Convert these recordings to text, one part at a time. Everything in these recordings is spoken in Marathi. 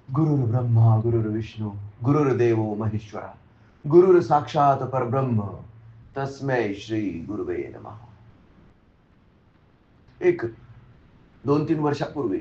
गुरुर् ब्रह्मा गुरुर्विष्णू गुरुर्देव महेश्वरा गुरुर् साक्षात परब्रह्म तस्मै श्री गुरुवे नमः. एक 2-3 वर्षापूर्वी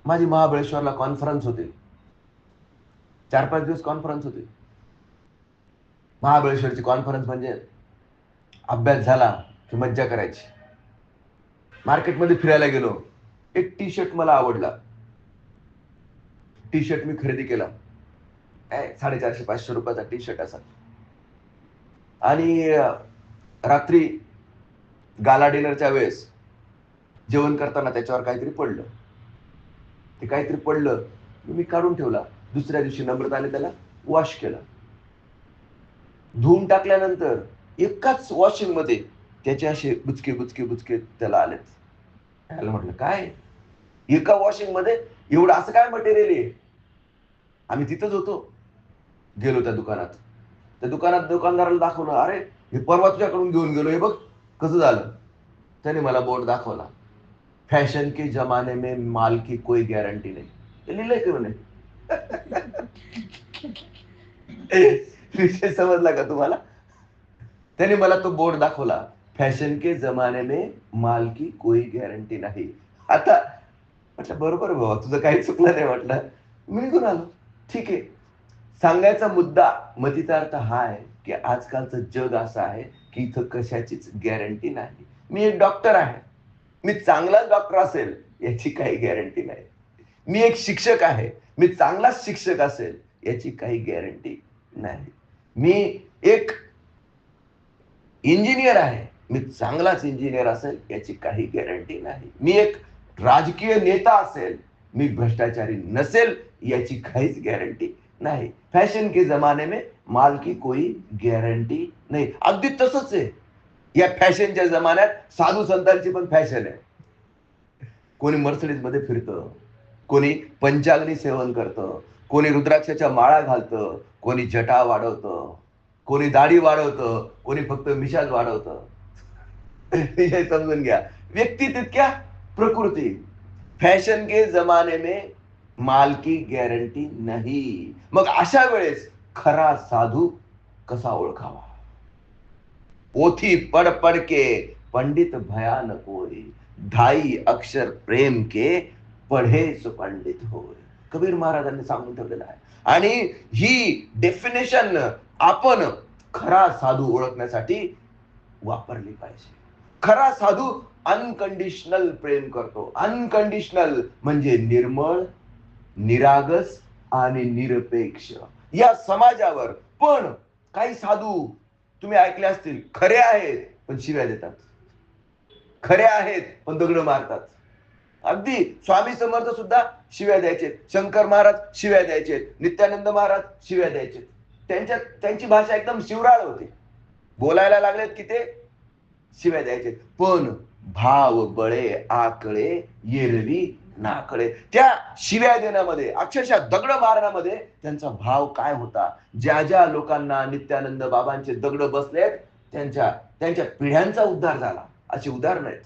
माझी महाबळेश्वरला कॉन्फरन्स होते. 4-5 दिवस कॉन्फरन्स होते. महाबळेश्वरची कॉन्फरन्स म्हणजे अभ्यास झाला की मज्जा करायची. मार्केटमध्ये फिरायला गेलो. एक टी शर्ट मला आवडला. टी शर्ट मी खरेदी केला. 450-500 रुपयाचा टी शर्ट असा. आणि रात्री गाला डिनरच्या वेळेस जेवण करताना त्याच्यावर काहीतरी पडलं. ते काहीतरी पडलं मी काढून ठेवला. दुसऱ्या दिवशी नम्रताने त्याला वॉश केला. धुवून टाकल्यानंतर एकाच वॉशिंग मध्ये त्याचे असे बुचके बुचके बुचके त्याला आलेत. त्याला म्हटलं काय एका वॉशिंग मध्ये एवढं असं काय मटेरियल आहे. आम्ही तिथंच होतो. गेलो त्या दुकानात. त्या दुकानात दुकानदाराला दाखवलं, अरे हे परवा तुझ्याकडून घेऊन गेलो, हे बघ कसं झालं. त्याने मला बोर्ड दाखवला. फॅशन के जमाने में माल की कोई गॅरंटी नाही. ते लिहिलंय की म्हणे. विषय समजला का तुम्हाला. त्याने मला तो बोर्ड दाखवला. फॅशन के जमाने में माल की कोई गॅरंटी नाही. आता म्हटलं बरोबर बाबा, तुझं काही चुकलं नाही. म्हटलं मी निघून आलो. ठीक आहे. सांगायचा मुद्दा मतीचा अर्थ हा आहे की आजकालचं जग असं आहे की इथं कशाचीच गॅरंटी नाही. मी एक डॉक्टर आहे. मी चांगलाच डॉक्टर असेल याची काही गॅरंटी नाही. मी एक शिक्षक आहे. मी चांगलाच शिक्षक असेल याची काही गॅरंटी नाही. मी एक इंजिनियर आहे. मी चांगलाच इंजिनियर असेल याची काही गॅरंटी नाही. मी एक राजकीय नेता असेल, मी भ्रष्टाचारी नसेल याची काहीच गॅरंटी नाही. फॅशन के जमाने में माल की कोई गॅरंटी नाही. अगदी तसंच आहे या फॅशनच्या जमान्यात. साधू संतांची पण फॅशन आहे. कोणी मर्सिडीज मध्ये फिरतं, कोणी पंचाग्नी सेवन करतं, कोणी रुद्राक्षाच्या माळा घालतं, कोणी जटा वाढवतं, कोणी दाढी वाढवतं, कोणी फक्त मिशाज वाढवतं. हे समजून घ्या. व्यक्ती तितक्या प्रकृती. फॅशन के जमाने में माल की गॅरंटी नाही. मग अशा वेळेस खरा साधू कसा ओळखावा. पोथी पढ़ पढ़ के पंडित भया न कोई, ढाई अक्षर प्रेम के पढ़े सो पंडित होय. कबीर महाराजांनी सांगून ठेवलेलं आहे. आणि ही डेफिनेशन आपण खरा साधू ओळखण्यासाठी वापरली पाहिजे. खरा साधू अनकंडिशनल प्रेम करतो. अनकंडिशनल म्हणजे निर्मळ, निरागस आणि निरपेक्ष या समाजावर. पण काही साधू तुम्ही ऐकले असतील, खरे आहेत पण शिव्या देतात, खरे आहेत पण दगड मारतात. अगदी स्वामी समर्थ सुद्धा शिव्या द्यायचे, शंकर महाराज शिव्या द्यायचे, नित्यानंद महाराज शिव्या द्यायचे. त्यांची भाषा एकदम शिवराळ होती. बोलायला लागलेत की ते शिव्या द्यायचे. पण भाव बळे आकळे एरवी नाकळे. त्या शिव्या देण्यामध्ये, अक्षरशः दगड मारण्यामध्ये त्यांचा भाव काय होता. ज्या ज्या लोकांना नित्यानंद बाबांचे दगड बसलेत त्यांच्या त्यांच्या पिढ्यांचा उद्धार झाला. अशी उदाहरणं आहेत.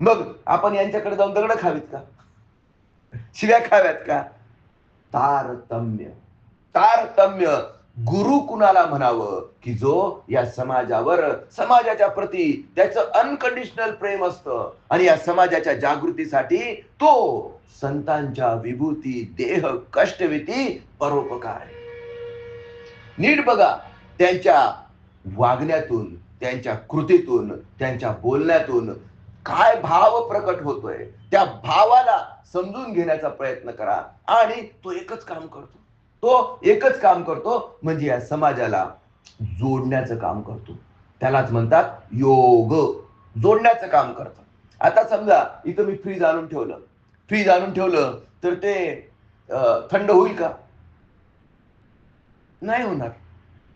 मग आपण यांच्याकडे जाऊन दगड खावीत का, शिव्या खाव्यात का. तारतम्य. तारतम्य. गुरु कुणाला म्हणावं की जो या समाजावर, समाजाच्या प्रती त्याचं अनकंडिशनल प्रेम असतं आणि या समाजाच्या जागृतीसाठी तो संतांच्या विभूती देह कष्टविती परोपकार आहे. नीट बघा, त्यांच्या वागण्यातून, त्यांच्या कृतीतून, त्यांच्या बोलण्यातून काय भाव प्रकट होतोय. त्या भावाला समजून घेण्याचा प्रयत्न करा. आणि तो एकच काम करतो. तो एकच काम करतो म्हणजे या समाजाला जोडण्याचं काम करतो. त्यालाच म्हणतात योग. जोडण्याचं काम करतो. आता समजा इथं मी फ्रीज आणून ठेवलं. फ्रीज आणून ठेवलं तर ते थंड होईल का. नाही होणार.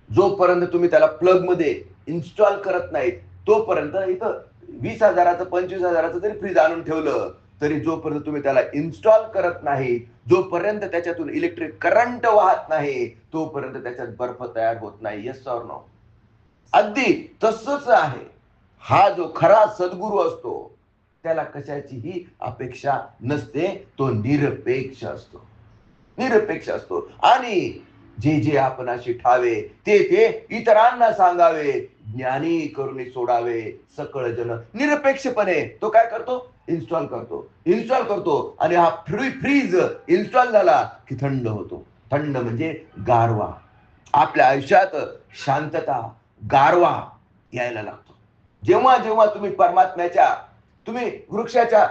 जोपर्यंत तुम्ही त्याला प्लग मध्ये इन्स्टॉल करत नाहीत तोपर्यंत. इथं 20,000चं 25,000चं जरी फ्रीज आणून ठेवलं तरी जोपर्यंत तुम्ही त्याला इन्स्टॉल करत नाही, जोपर्यंत त्याच्यातून इलेक्ट्रिक करंट वाहत नाही तोपर्यंत त्याच्यात बर्फ तयार होत नाही. Yes or no. अगदी तसंच आहे. हा जो खरा सद्गुरू असतो त्याला कशाचीही अपेक्षा नसते, तो निरपेक्ष असतो, निरपेक्ष असतो. आणि जे जे आपणाशी ठावे ते ते इतरांना सांगावे, ज्ञानी करून सोडावे सकळ जन. निरपेक्षपणे तो काय करतो, इन्स्टॉल करतो, इन्स्टॉल करतो. आणि हा फ्रीज इन्स्टॉल झाला की थंड होतो. थंड म्हणजे गारवा. आपल्या आयुष्यात शांतता, गारवा यायला लागतो. जेव्हा जेव्हा तुम्ही परमात्म्याच्या, तुम्ही वृक्षाच्या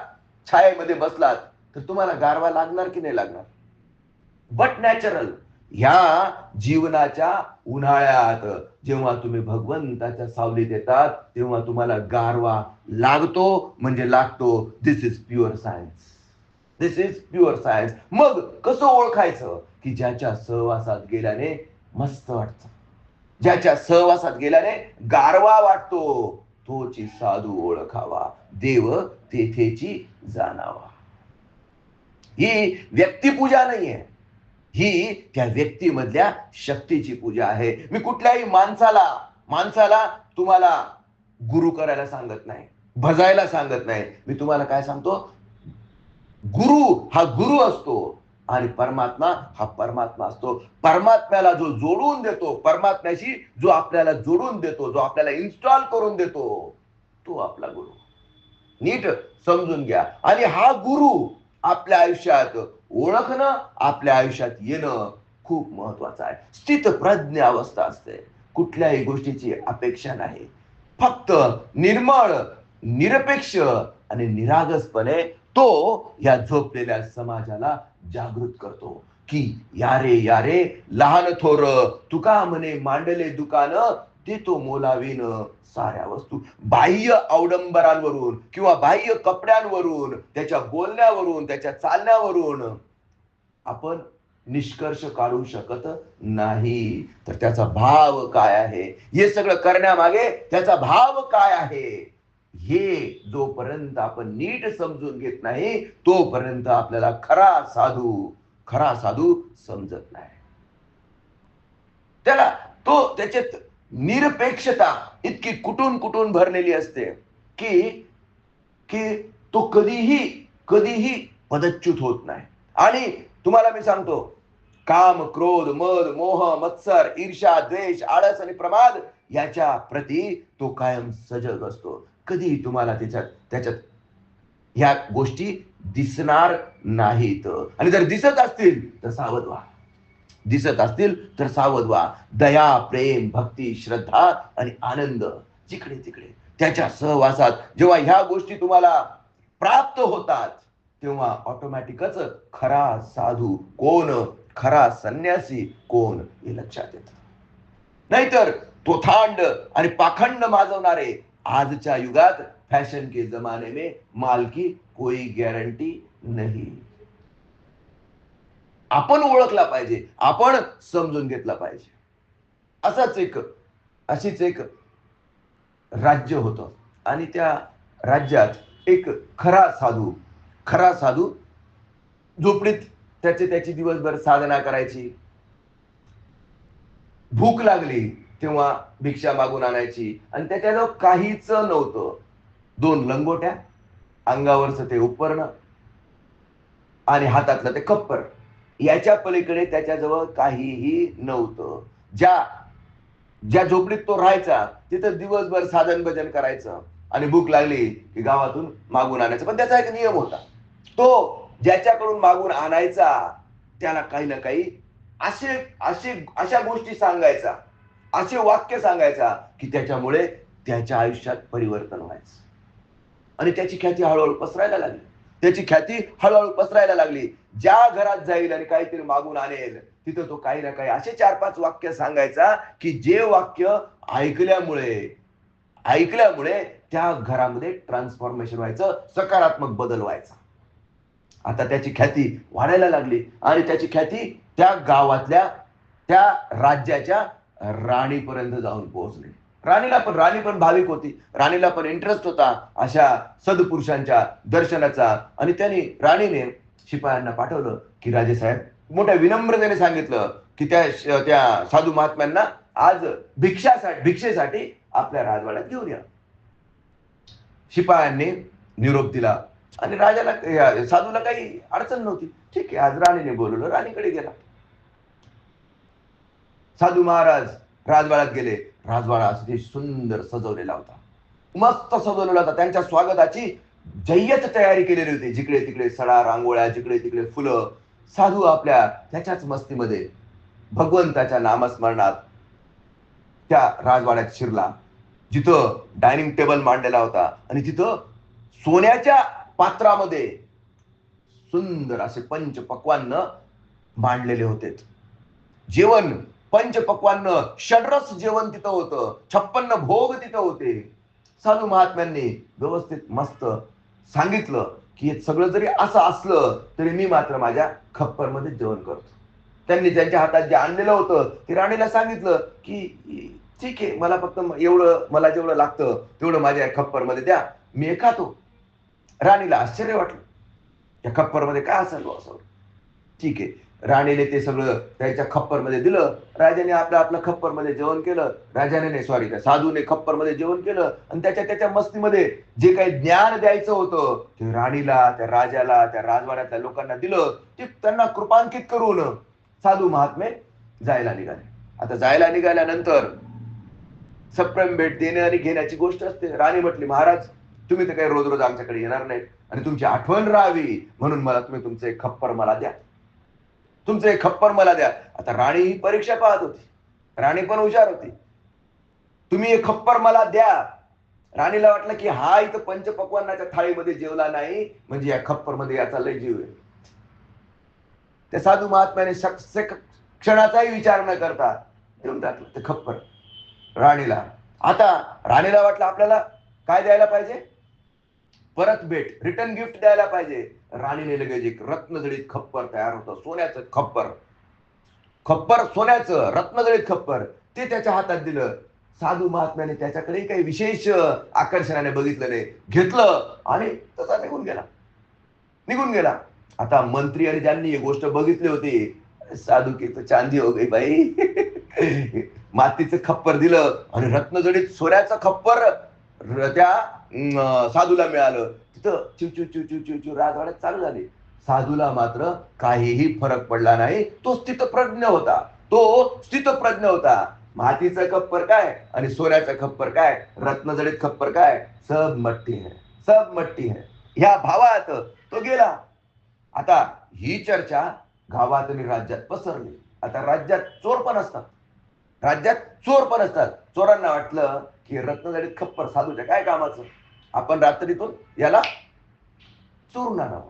छायेमध्ये बसलात तर तुम्हाला गारवा लागणार की नाही लागणार? But natural. ह्या जीवनाच्या उन्हाळ्यात जेव्हा तुम्ही भगवंताच्या सावलीत येतात तेव्हा तुम्हाला गारवा लागतो, म्हणजे लागतो. This is pure science, this is pure science. मग कसं ओळखायचं? की ज्याच्या सहवासात गेल्याने मस्त वाटतं, ज्याच्या सहवासात गेल्याने गारवा वाटतो, तोची साधू ओळखावा, देव तेथेची जाणावा. ही व्यक्तिपूजा नाहीये, ही त्या व्यक्तीमधल्या शक्तीची पूजा आहे. मी कुठल्याही माणसाला तुम्हाला गुरु करायला सांगत नाही, भजायला सांगत नाही. मी तुम्हाला काय सांगतो, गुरु हा गुरु असतो आणि परमात्मा हा परमात्मा असतो. परमात्म्याला जो जोडून देतो, परमात्म्याशी जो आपल्याला जोडून देतो, जो आपल्याला इन्स्टॉल करून देतो, तो आपला गुरु. नीट समजून घ्या. आणि हा गुरु आपल्या आयुष्यात ओळखणं, आपल्या आयुष्यात येणं खूप महत्वाचं आहे. स्थित प्रज्ञ अवस्था असते, कुठल्याही गोष्टीची अपेक्षा नाही, फक्त निर्मळ, निरपेक्ष आणि निरागसपणे तो या झोपलेल्या समाजाला जागृत करतो की यारे यारे लहान थोर, तुका म्हणे मांडले दुकान, ते तो मोलावीन साऱ्या वस्तू. बाह्य अवडंबरांवरून किंवा बाह्य कपड्यांवरून, त्याच्या बोलण्यावरून, त्याच्या चालण्यावरून आपण निष्कर्ष काढू शकत नाही. तर त्याचा भाव काय आहे, हे सगळं करण्यामागे त्याचा भाव काय आहे, हे जोपर्यंत आपण नीट समजून घेत नाही तोपर्यंत आपल्याला खरा साधू समजत नाही. त्याला त्याच्यात निरपेक्षता इतकी कुठून भरलेली असते की की तो कधीही पदच्युत होत नाही. आणि तुम्हाला मी सांगतो, काम, क्रोध, मद, मोह, मत्सर, ईर्ष्या, द्वेष, आळस आणि प्रमाद याच्या प्रती तो कायम सजग असतो. कधीही तुम्हाला त्याच्यात ह्या गोष्टी दिसणार नाहीत. आणि जर दिसत असतील तर सावध व्हा, दिसत असतील तर सावध व्हा. दया, प्रेम, भक्ती, श्रद्धा आणि आनंद जिकडे तिकडे त्याच्या सहवासात जेव्हा ह्या गोष्टी तुम्हाला प्राप्त होतात तेव्हा ऑटोमॅटिकच खरा साधू कोण, खरा संन्यासी कोण हे लक्षात येतं. नाहीतर तोथांड आणि पाखंड माजवणारे आजच्या युगात फॅशन के जमाने में माल की कोई गॅरंटी नाही. आपण ओळखला पाहिजे, आपण समजून घेतला पाहिजे. अशीच एक राज्य होतं आणि त्या राज्यात एक खरा साधू झोपडीत त्याची दिवसभर साधना करायची. भूक लागली तेव्हा भिक्षा मागून आणायची आणि त्याच्याजवळ काहीच नव्हतं. 2 लंगोट्या, अंगावरचं ते उपरणं आणि हातातलं ते खप्पर, याच्या पलीकडे त्याच्याजवळ काहीही नव्हतं. ज्या झोपडीत तो राहायचा तिथं दिवसभर साधन भजन करायचं आणि भूक लागली की गावातून मागून आणायचं. पण त्याचा एक नियम होता, तो ज्याच्याकडून मागून आणायचा त्याला काही ना काही अशा गोष्टी सांगायचा, असे वाक्य सांगायचा की त्याच्यामुळे त्याच्या आयुष्यात परिवर्तन व्हायचं. आणि त्याची ख्याती हळूहळू पसरायला लागली. ज्या घरात जाईल आणि काहीतरी मागून आणेल तिथं तो काही ना काही असे 4-5 वाक्य सांगायचा की जे वाक्य ऐकल्यामुळे त्या घरामध्ये ट्रान्सफॉर्मेशन व्हायचं, सकारात्मक बदल व्हायचा. आता त्याची ख्याती वाढायला लागली आणि त्याची ख्याती त्या गावातल्या, त्या राज्याच्या राणीपर्यंत जाऊन पोहोचली. राणी पण भाविक होती, राणीला पण इंटरेस्ट होता अशा सदपुरुषांच्या दर्शनाचा. आणि राणीने शिपायांना पाठवलं की राजेसाहेब, मोठ्या विनम्रतेने सांगितलं की त्या साधू महात्म्यांना आज भिक्षेसाठी आपल्या राजवाड्यात घेऊन या. शिपायांनी निरोप दिला आणि साधूला काही अडचण नव्हती. ठीक आहे, आज राणीने बोलवलं, राणीकडे गेला. साधू महाराज राजवाड्यात गेले. राजवाडा अगदी सुंदर सजवलेला होता, मस्त सजवलेला होता. त्यांच्या स्वागताची जय्यत तयारी केलेली होती. जिकडे तिकडे सडा रांगोळ्या, जिकडे तिकडे फुलं. साधू आपल्या त्याच्याच मस्तीमध्ये भगवंताच्या नामस्मरणात त्या राजवाड्यात शिरला, जिथं डायनिंग टेबल मांडलेला होता आणि तिथं सोन्याच्या पात्रामध्ये सुंदर असे पंचपक्वान्न मांडलेले होते. जेवण पंचपक्वान्न षड्रस जेवण तिथं होतं, 56 भोग तिथं होते. साधू महात्म्यांनी व्यवस्थित मस्त सांगितलं की हे सगळं जरी असं असलं तरी मी मात्र माझ्या खप्परमध्ये जेवण करतो. त्यांनी त्यांच्या हातात जे आणलेलं होतं ते राणीला सांगितलं की ठीक आहे, मला फक्त एवढं, मला जेवढं लागतं तेवढं माझ्या खप्परमध्ये द्या, मी हे खातो. राणीला आश्चर्य वाटलं, या खप्परमध्ये काय असाल असं. ठीक आहे, राणीने ते सगळं त्याच्या खप्परमध्ये दिलं. राजाने आपल्या खप्परमध्ये जेवण केलं. राजाने सॉरी त्या साधूने खप्परमध्ये जेवण केलं आणि त्याच्या मस्तीमध्ये जे काही ज्ञान द्यायचं होतं ते राणीला, त्या राजाला, त्या राजवाड्यातल्या लोकांना दिलं. ते त्यांना कृपांकित करून साधू महात्मे जायला निघाले. आता जायला निघाल्यानंतर सप्रेम भेट देणे आणि घेण्याची गोष्ट असते. राणी म्हटली, महाराज तुम्ही तर काही रोज रोज आमच्याकडे येणार नाहीत आणि तुमची आठवण राहावी म्हणून मला तुम्ही तुमचे खप्पर मला द्या, तुमचे खप्पर मला द्या. आता राणी ही परीक्षा पाहत होती, राणी पण हुशार होती. तुम्ही हे खप्पर मला द्या. राणीला वाटलं की हा इथं पंचपक्वान्नाच्या थाळीमध्ये जेवला नाही म्हणजे या खप्पर मध्ये याचा लय जीव आहे. त्या साधू महात्म्याने क्षणाचाही विचार न करता देऊन टाकलं ते खप्पर राणीला. आता राणीला वाटलं आपल्याला काय द्यायला पाहिजे, परत भेट, रिटर्न गिफ्ट द्यायला पाहिजे. राणीने लगेच एक रत्नजडित खप्पर तयार होतं, सोन्याचं खप्पर, खप्पर सोन्याचं रत्नजडित खप्पर, ते त्याच्या हातात दिलं. साधू महात्म्याने त्याच्याकडे काही विशेष आकर्षणाने बघितलं नाही, घेतलं आणि तसा निघून गेला, निघून गेला. आता मंत्री आणि ज्यांनी ही गोष्ट बघितली होती, साधू की तो चांदी हो गई बाई. मातीचं खप्पर दिलं आणि रत्नजडित सोन्याचं खप्पर त्या साधूला मिळालं. तिथं चिव चिव चिव चिव चिव राजवाड्यात चालू झाली. साधूला मात्र काहीही फरक पडला नाही. तो स्थितप्रज्ञ होता, तो स्थितप्रज्ञ होता. मातीचा खप्पर काय आणि सोन्याचा खप्पर काय, रत्नजडित खप्पर काय, सब मट्टी है, सब मट्टी है, ह्या भावात तो गेला. आता ही चर्चा गावात आणि राज्यात पसरली. आता राज्यात चोर पण असतात, राज्यात चोर पण असतात. चोरांना वाटलं की रत्नजडित खप्पर साधूच्या काय कामाचं, आपण रात्रीतून याला चोरून आणावं.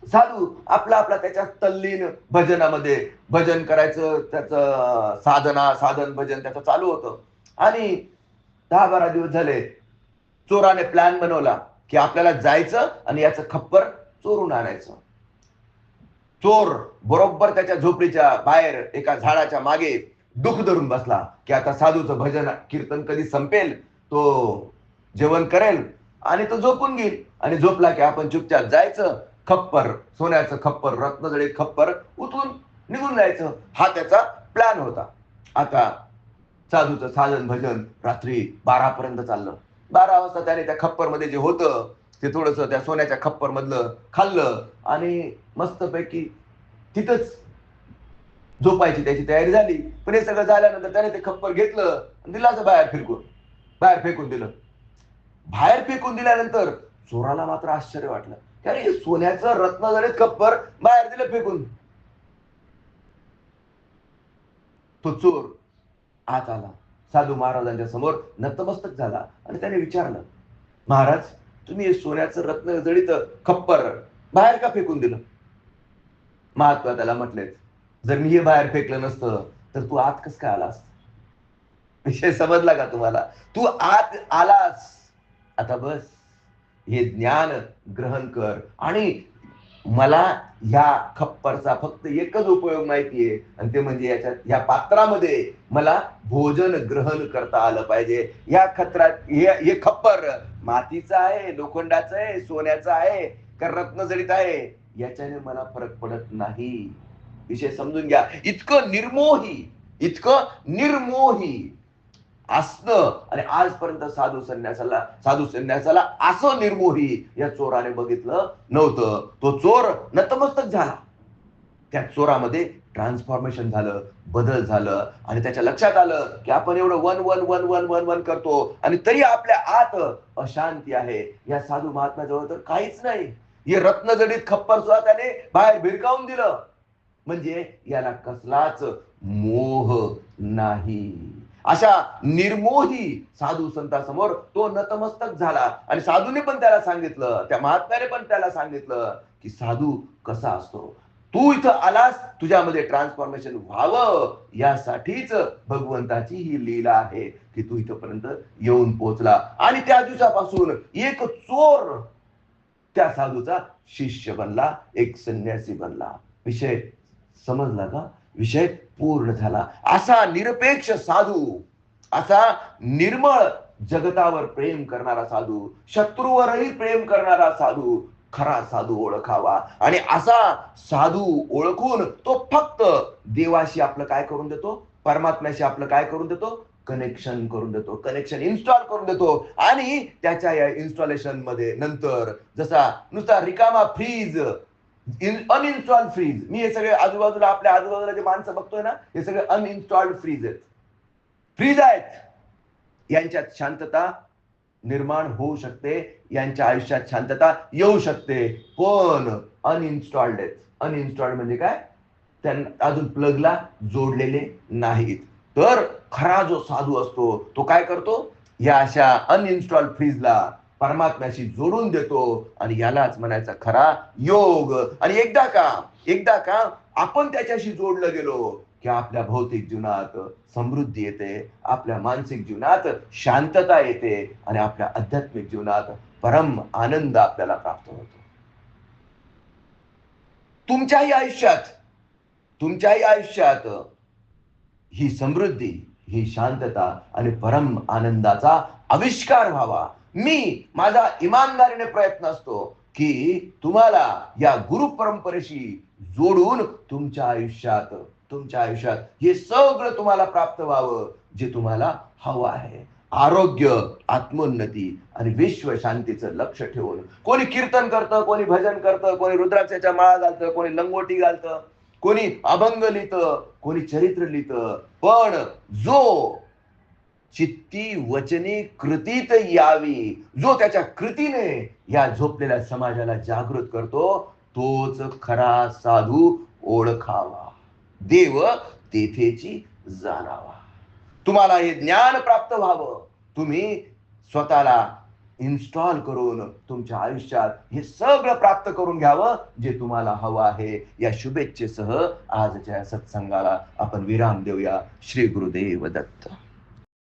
साधू आपला त्याच्या तल्लीन भजनामध्ये भजन करायचं, त्याचं साधन भजन त्याचं चालू होतं. आणि 10-12 दिवस झाले चोराने प्लॅन बनवला की आपल्याला जायचं आणि याचं खप्पर चोरून आणायचं. चोर बरोबर त्याच्या झोपडीच्या बाहेर एका झाडाच्या मागे दुःख धरून बसला की आता साधूचं भजन कीर्तन कधी संपेल, तो जेवण करेल आणि तो झोपून घेईल. आणि झोपला की आपण चुपचाप जायचं, खप्पर, सोन्याचं खप्पर, रत्नजडित खप्पर उचलून निघून जायचं. हा त्याचा प्लॅन होता. आता साधूचं साधन भजन रात्री 12 पर्यंत चाललं. 12 वाजता त्याने त्या खप्पर मध्ये जे होतं ते थोडस त्या सोन्याच्या खप्पर मधलं खाल्लं आणि मस्तपैकी तिथंच झोपायची त्याची तयारी झाली. पण हे सगळं झाल्यानंतर त्याने ते खप्पर घेतलं आणि दिलं असं बाहेर फेकून दिलं. बाहेर फेकून दिल्यानंतर चोराला मात्र आश्चर्य वाटलं, अरे सोन्याचं रत्नजडित खप्पर बाहेर दिलं फेकून. तो चोर आत आला, साधू महाराजांच्या समोर नतमस्तक झाला आणि त्याने विचारलं, महाराज तुम्ही हे सोन्याचं रत्नजडित खप्पर बाहेर का फेकून दिलं. महात्मा त्याला म्हटले, जर मी हे बाहेर फेकलं नसतं तर तू आत कस काय आलास. विषय समजला का तुम्हाला, तू आत आलास. आता बस हे ज्ञान ग्रहण कर. आणि मला ह्या खप्परचा फक्त एकच उपयोग माहितीये आणि ते म्हणजे या पात्रामध्ये मला भोजन ग्रहण करता आलं पाहिजे. हे खप्पर मातीचं आहे, लोखंडाचं आहे, सोन्याचं आहे का रत्नजडित आहे याच्याने मला फरक पडत नाही. विषय समजून घ्या. इतकं निर्मोही असणं आणि आजपर्यंत साधू संन्यासाला असं निर्मोही या चोराने बघितलं नव्हतं. तो चोर नतमस्तक झाला. त्या चोरामध्ये ट्रान्सफॉर्मेशन झालं, बदल झालं आणि त्याच्या लक्षात आलं की आपण एवढं one one one one one one करतो आणि तरी आपल्या आत अशांती आहे. या साधू महात्म्याजवळ तर काहीच नाही. हे रत्नजडित खप्पर सुद्धा त्याने बाहेर भिरकावून दिलं. म्हणजे याला कसलाच मोह नाही. अशा निर्मोही साधू संतांसमोर तो नतमस्तक झाला आणि साधूने पण त्याला सांगितलं, त्या महात्म्याने पण त्याला सांगितलं की साधू कसा असतो. तू इथं आलास, तुझ्यामध्ये ट्रान्सफॉर्मेशन व्हावं यासाठीच भगवंताची ही लीला आहे की तू इथपर्यंत येऊन पोहोचला. आणि त्या दिवसापासून एक चोर त्या साधूचा शिष्य बनला, एक संन्यासी बनला. विषय समजला का? विषय पूर्ण झाला. असा निरपेक्ष साधू, असा निर्मळ जगतावर प्रेम करणारा साधू, शत्रूवरही प्रेम करणारा साधू, खरा साधू ओळखावा. आणि असा साधू ओळखून तो फक्त देवाशी आपलं काय करून देतो, परमात्म्याशी आपलं काय करून देतो, कनेक्शन करून देतो, कनेक्शन इन्स्टॉल करून देतो. आणि त्याच्या या इन्स्टॉलेशन मध्ये नंतर जसा नुसता रिकामा फ्रीज, अनइन्स्टॉल्ड फ्रीज, मी हे सगळे आजूबाजूला आपल्या आजूबाजूला जे माणसं बघतोय ना, हे सगळे अनइन्स्टॉल्ड फ्रीज आहेत. फ्रीज आहेत, यांच्यात शांतता निर्माण होऊ शकते, यांच्या आयुष्यात शांतता येऊ शकते. पण अनइन्स्टॉल्ड आहेत. अनइन्स्टॉल्ड म्हणजे काय? त्यांना अजून प्लगला जोडलेले नाहीत. तर खरा जो साधू असतो तो काय करतो, या अशा अनइन्स्टॉल्ड फ्रीजला परमात्म्याशी जोडून देतो आणि यालाच म्हणायचा खरा योग. आणि एकदा का आपण त्याच्याशी जोडलं गेलो की आपल्या भौतिक जीवनात समृद्धी येते, आपल्या मानसिक जीवनात शांतता येते आणि आपल्या आध्यात्मिक जीवनात परम आनंद आपल्याला प्राप्त होतो. तुमच्याही आयुष्यात ही समृद्धी, ही शांतता आणि परम आनंदाचा आविष्कार व्हावा. माझा इमानदारीने प्रयत्न असतो की तुम्हाला या गुरु परंपरेशी जोडून तुमच्या आयुष्यात हे सगळं तुम्हाला प्राप्त व्हावं जे तुम्हाला हवं आहे. आरोग्य, आत्मोन्नती आणि विश्व शांतीचं लक्ष ठेवून कोणी कीर्तन करतं, कोणी भजन करतं, कोणी रुद्राक्षाच्या माळा घालतं, कोणी लंगोटी घालतं, कोणी अभंग लिहितं, कोणी चरित्र लिहितं. पण जो चित्ती वचनी कृतीत यावी, जो त्याच्या कृतीने या झोपलेल्या समाजाला जागृत करतो, तोच खरा साधू ओळखावा, देव तेथेची जाणावा. तुम्हाला हे ज्ञान प्राप्त व्हावं, तुम्ही स्वतःला इन्स्टॉल करून तुमच्या आयुष्यात हे सगळं प्राप्त करून घ्यावं जे तुम्हाला हवं आहे. या शुभेच्छेसह आजच्या सत्संगाला आपण विराम देऊया. श्री गुरुदेव दत्त.